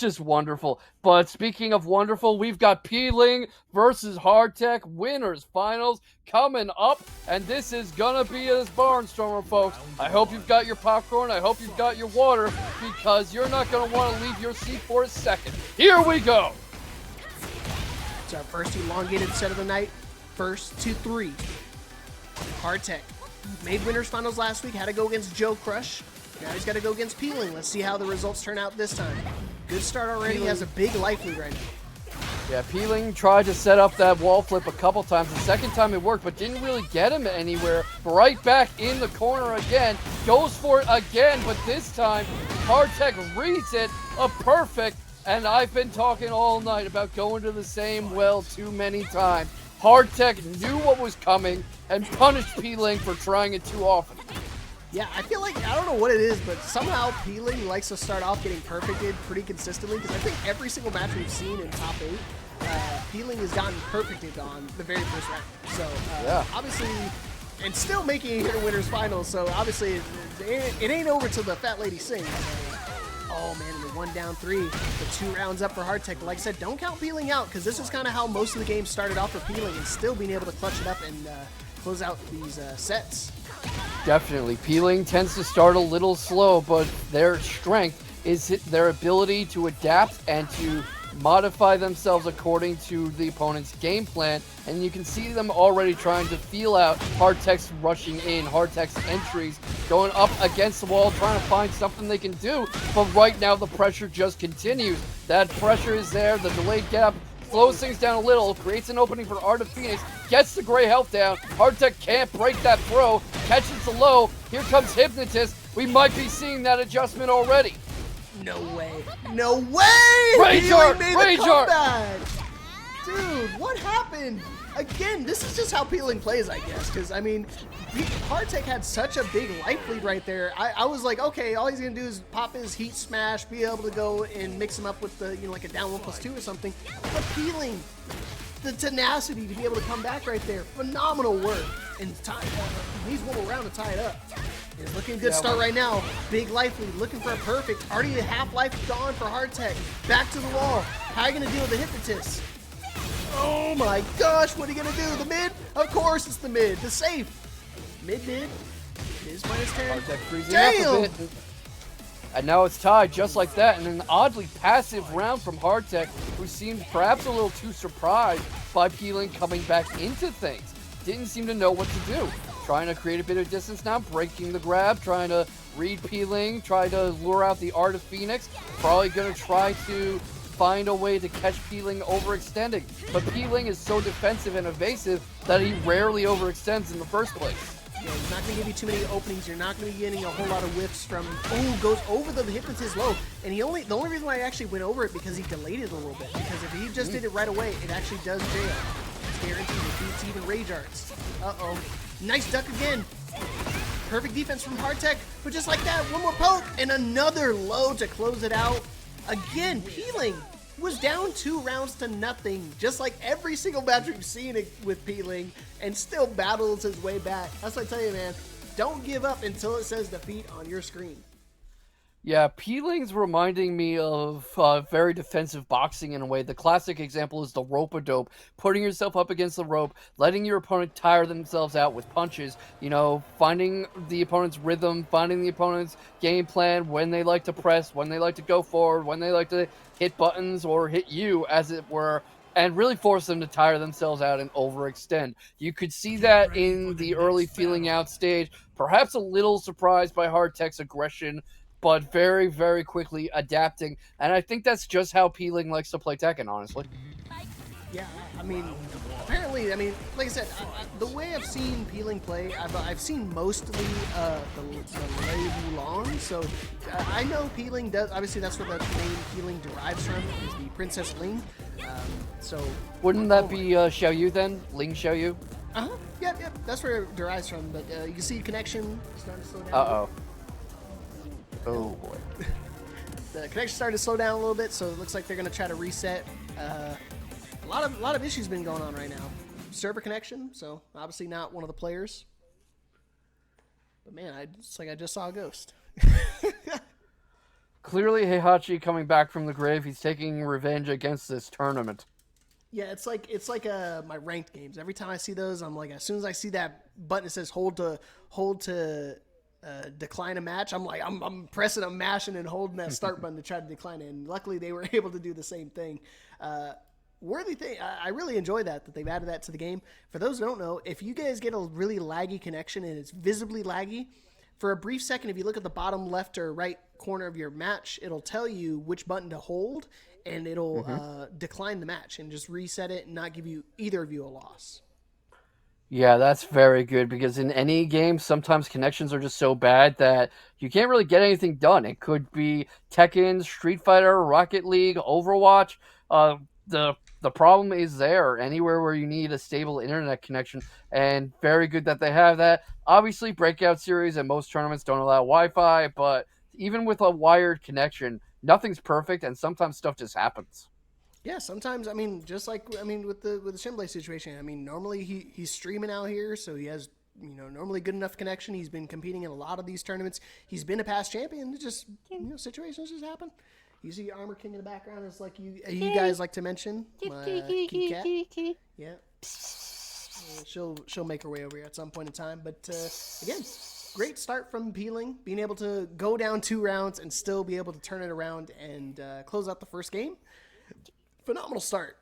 just wonderful. But speaking of wonderful, we've got Peeling versus HardTekk winners finals coming up, and this is gonna be a barnstormer, folks. I hope you've got your popcorn. I hope you've got your water, because you're not gonna want to leave your seat for a second. Here we go. It's our first elongated set of the night. First to 3. HardTekk made winners finals last week. Had to go against Joe Crush. Now he's got to go against Peeling. Let's see how the results turn out this time. Good start already. He has a big life lead right now. Yeah, Peeling tried to set up that wall flip a couple times. The second time it worked, but didn't really get him anywhere. Right back in the corner again. Goes for it again, but this time HardTekk reads it. A perfect. And I've been talking all night about going to the same well too many times. HardTekk knew what was coming and punished Peeling for trying it too often. Yeah, I feel like, I don't know what it is, but somehow Peeling likes to start off getting perfected pretty consistently, because I think every single match we've seen in top 8, Peeling has gotten perfected on the very first round. So, yeah. Obviously, and still making it here winners finals, so obviously it ain't over till the fat lady sings. Oh man, the 1 down 3, the 2 rounds up for HardTekk. Like I said, don't count Peeling out, because this is kind of how most of the game started off for Peeling, and still being able to clutch it up and close out these sets. Definitely. Peeling tends to start a little slow, but their strength is their ability to adapt and to modify themselves according to the opponent's game plan. And you can see them already trying to feel out HardTekk's rushing in, HardTekk's entries, going up against the wall, trying to find something they can do. But right now the pressure just continues. That pressure is there, the delayed gap slows things down a little, creates an opening for Art of Phoenix, gets the gray health down. HardTekk can't break that throw, catches the low. Here comes Hypnotist. We might be seeing that adjustment already. No way. No way! Rage Art! Rage Art! Dude, what happened? Again, this is just how Peeling plays, I guess, because, I mean, HardTekk had such a big life lead right there. I was like, okay, all he's going to do is pop his Heat Smash, be able to go and mix him up with the, like a down 1+2 or something. But Peeling, the tenacity to be able to come back right there, phenomenal work. And needs one more round to tie it up. It's looking good start right now. Big life lead, looking for a perfect. Already a half life gone for HardTekk. Back to the wall. How are you going to deal with the Hypnotist? Oh my gosh, what are you going to do? The mid? Of course it's the mid. The safe. Mid. Is minus 10. HardTekk freezing up a bit. And now it's tied just like that. And an oddly passive round from HardTekk, who seemed perhaps a little too surprised by Peeling coming back into things. Didn't seem to know what to do. Trying to create a bit of distance now, breaking the grab, trying to read Peeling, try to lure out the Art of Phoenix. Probably going to try to find a way to catch Peeling overextending. But Peeling is so defensive and evasive that he rarely overextends in the first place. Yeah, he's not going to give you too many openings. You're not going to be getting a whole lot of whiffs from... Oh, goes over the Hypnotist low. And the only reason why I actually went over it, because he delayed it a little bit. Because if he just did it right away, it actually does jail. It's guaranteed. It beats even Rage Arts. Uh-oh. Nice duck again. Perfect defense from HardTekk. But just like that, one more poke and another low to close it out. Again, Peeling was down 2 rounds to nothing, just like every single match we've seen it with Peeling, and still battles his way back. That's what I tell you, man. Don't give up until it says defeat on your screen. Yeah, Peeling's reminding me of very defensive boxing in a way. The classic example is the rope-a-dope, putting yourself up against the rope, letting your opponent tire themselves out with punches, finding the opponent's rhythm, finding the opponent's game plan, when they like to press, when they like to go forward, when they like to hit buttons or hit you, as it were, and really force them to tire themselves out and overextend. You could see that in the early feeling out stage, perhaps a little surprised by HardTekk's aggression, but very, very quickly adapting. And I think that's just how Peeling likes to play Tekken, honestly. Yeah, I mean, apparently, like I said, the way I've seen Peeling play, I've seen mostly the Lei Wulong, so I know Peeling does, obviously that's where the name Peeling derives from, is the Princess Ling. So wouldn't that be Xiaoyu then? Ling Xiaoyu? Uh-huh, yep, that's where it derives from, but you can see connection starting to slow down. Uh-oh. Oh boy. The connection started to slow down a little bit, so it looks like they're going to try to reset. A lot of issues been going on right now. Server connection, so obviously not one of the players. But man, it's like I just saw a ghost. Clearly, Heihachi coming back from the grave. He's taking revenge against this tournament. Yeah, it's like my ranked games. Every time I see those, I'm like, as soon as I see that button that says hold to decline a match, I'm like, I'm pressing, I'm mashing and holding that start button to try to decline it. And luckily, they were able to do the same thing. Worthy thing, I really enjoy that they've added that to the game. For those who don't know, if you guys get a really laggy connection and it's visibly laggy, for a brief second, if you look at the bottom left or right corner of your match, it'll tell you which button to hold, and it'll decline the match and just reset it and not give you either of you a loss. Yeah, that's very good because in any game, sometimes connections are just so bad that you can't really get anything done. It could be Tekken, Street Fighter, Rocket League, Overwatch. The problem is there anywhere where you need a stable internet connection, and very good that they have that. Obviously, Breakout series and most tournaments don't allow Wi-Fi, but even with a wired connection, nothing's perfect, and sometimes stuff just happens. Yeah, sometimes I mean, just like I mean with the Shinblade situation. I mean, normally he's streaming out here, so he has normally good enough connection. He's been competing in a lot of these tournaments. He's been a past champion. It just situations just happen. You see Armor King in the background. It's like you guys like to mention Kit Kat. Yeah, she'll make her way over here at some point in time. But again, great start from Peeling, being able to go down 2 rounds and still be able to turn it around and close out the first game. Phenomenal start.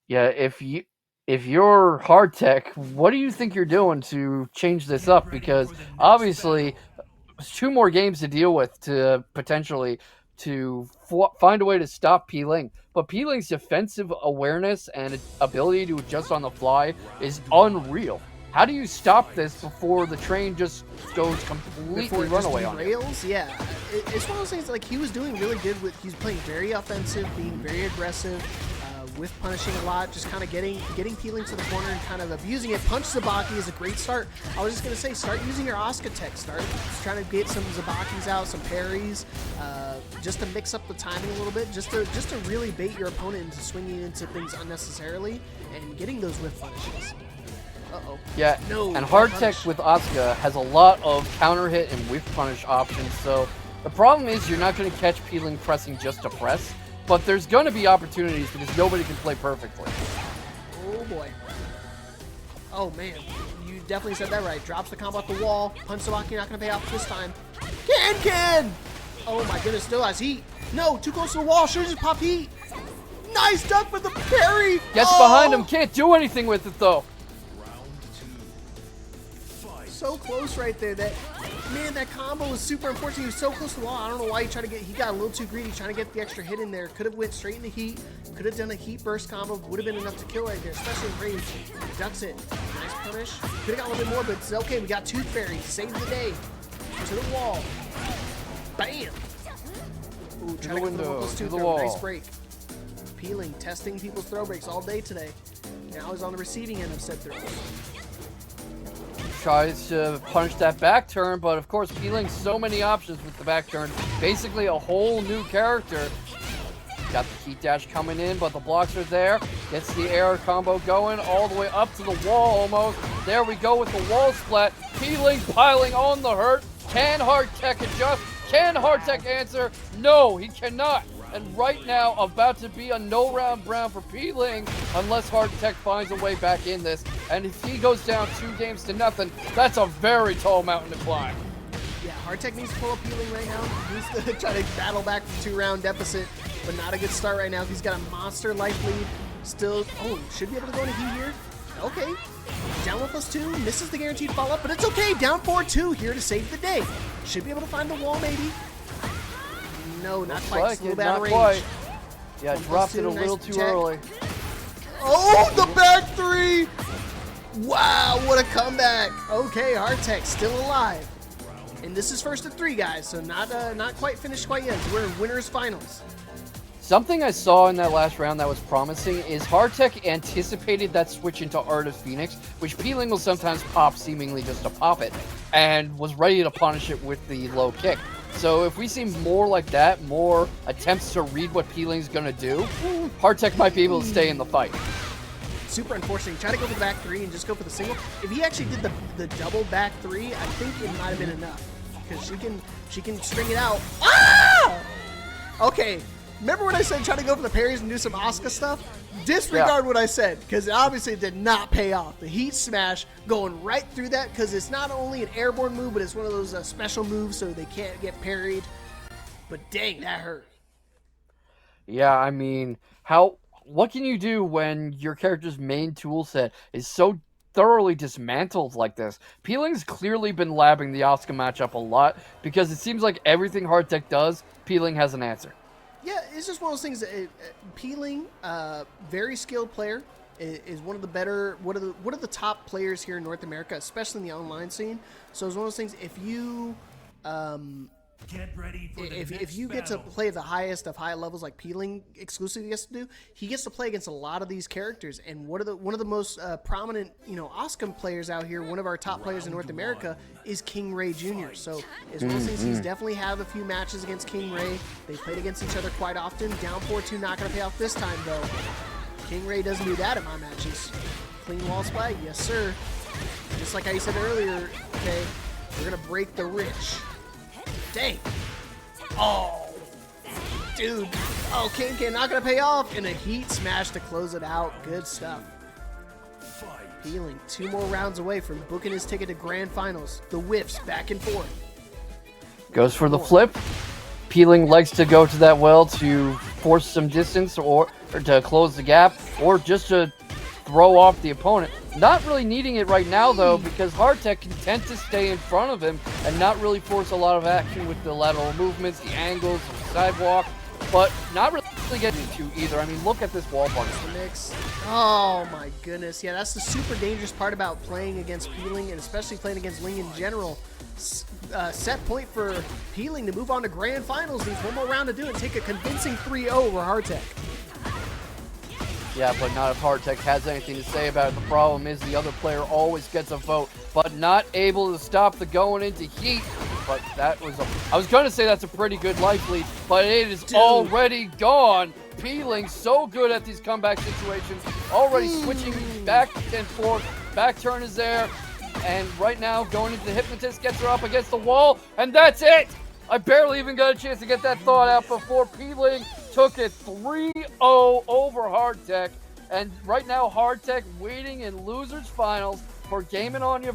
Yeah, if you're HardTekk, what do you think you're doing to change this up? Because obviously, 2 more games to deal with to potentially to find a way to stop Peeling. But Peeling's defensive awareness and ability to adjust on the fly is unreal. How do you stop this before the train just goes completely runaway on you? Rails? Yeah. It's one of those things like he was doing really good with, he's playing very offensive, being very aggressive, with punishing a lot, just kind of getting Peeling to the corner and kind of abusing it. Punch Zabaki is a great start. I was just going to say, start using your HardTekk. Start just trying to get some Zabakis out, some parries, just to mix up the timing a little bit, just to really bait your opponent into swinging into things unnecessarily and getting those whiff punishes. Uh-oh. Yeah, no, and HardTekk with Asuka has a lot of counter hit and whiff punish options, so the problem is you're not going to catch Peeling pressing just to press, but there's going to be opportunities because nobody can play perfectly. Oh boy. Oh man, you definitely said that right. Drops the combo off the wall. Punch Sabaki not going to pay off this time. Can! Oh my goodness, still has heat. No, too close to the wall. Should have just popped heat. Nice duck with the parry. Gets behind him, can't do anything with it though. So close right there. That combo was super important. He was so close to the wall. I don't know why he got a little too greedy trying to get the extra hit in there. Could have went straight into heat. Could have done a heat burst combo. Would have been enough to kill right there, especially in range. Ducks it. Nice punish. Could have got a little bit more, but it's okay. We got Tooth Fairy. Saved the day. To the wall. Bam. Ooh, trying to window, to the wall. Nice break. Peeling, testing people's throw breaks all day today. Now he's on the receiving end of said throws. Tries to punish that back turn, but of course Peeling so many options with the back turn. Basically a whole new character. Got the heat dash coming in, but the blocks are there. Gets the air combo going all the way up to the wall almost. There we go with the wall splat. Peeling piling on the hurt. Can HardTekk adjust? Can HardTekk answer? No, he cannot. And right now, about to be a no-round brown for Peeling, unless HardTekk finds a way back in this. And if he goes down 2 games to nothing, that's a very tall mountain to climb. Yeah, HardTekk needs to pull up Peeling right now. He needs to try to battle back from 2-round deficit, but not a good start right now. He's got a monster life lead. Still, should be able to go into heat here. Okay. Down 1+2, misses the guaranteed follow-up, but it's okay. Down 4-2 here to save the day. Should be able to find the wall, maybe. No, not quite. Like Still it, out of range. quite. Yeah, dropped it a nice little too check. early. Oh, the back 3! Wow, what a comeback. Okay, HardTekk still alive. And this is first of 3, guys, so not quite finished quite yet. We're in winners finals. Something I saw in that last round that was promising is HardTekk anticipated that switch into Art of Phoenix, which Peeling will sometimes pop seemingly just to pop it, and was ready to punish it with the low kick. So if we see more like that, more attempts to read what Peeling's going to do, HardTekk might be able to stay in the fight. Super unfortunate. Try to go for the back 3 and just go for the single. If he actually did the double back 3, I think it might have been enough. because she can string it out. Ah! Okay, remember when I said try to go for the parries and do some Asuka stuff? Disregard what I said, because it obviously did not pay off. The heat smash going right through that, because it's not only an airborne move, but it's one of those special moves, so they can't get parried. But dang, that hurt. Yeah, I mean, what can you do when your character's main tool set is so thoroughly dismantled like this? Peeling's clearly been labbing the Asuka matchup a lot, because it seems like everything HardTekk does, Peeling has an answer. Yeah, it's just one of those things. Peeling, very skilled player, is one of the better, one of the top players here in North America, especially in the online scene. So it's one of those things. If you, Get ready for if you get to play the highest of high levels like Peeling exclusively gets to do, he gets to play against a lot of these characters. And one of the most prominent, Asuka players out here, one of our top players in North America, is King Ray Jr. So it's one of those things. He's definitely had a few matches against King Ray. They played against each other quite often. Down 4-2, not going to pay off this time though. King Ray doesn't do that in my matches. Clean wall spike, yes sir. Just like I said earlier, okay, we're going to break the rich. Dang. Oh, dude. Oh, King not going to pay off. And a heat smash to close it out. Good stuff. Peeling 2 more rounds away from booking his ticket to grand finals. The whiffs back and forth. Goes for the flip. Peeling likes to go to that well to force some distance or to close the gap or just to throw off the opponent. Not really needing it right now, though, because HardTekk can tend to stay in front of him and not really force a lot of action with the lateral movements, the angles, the sidewalk, but not really getting to either. I mean, look at this wall punch. Mix. Oh, my goodness. Yeah, that's the super dangerous part about playing against Peeling, and especially playing against Ling in general. Set point for Peeling to move on to grand finals. Needs one more round to do it and take a convincing 3-0 over HardTekk. Yeah, but not if HardTekk has anything to say about it. The problem is the other player always gets a vote, but not able to stop the going into heat. But that was I was going to say that's a pretty good life lead, but it is already gone. Peeling so good at these comeback situations, already switching back and forth. Back turn is there, and right now going into the Hypnotist, gets her up against the wall, and that's it! I barely even got a chance to get that thought out before Peeling took it 3-0 over HardTekk. And right now, HardTekk waiting in losers finals for Game & Anya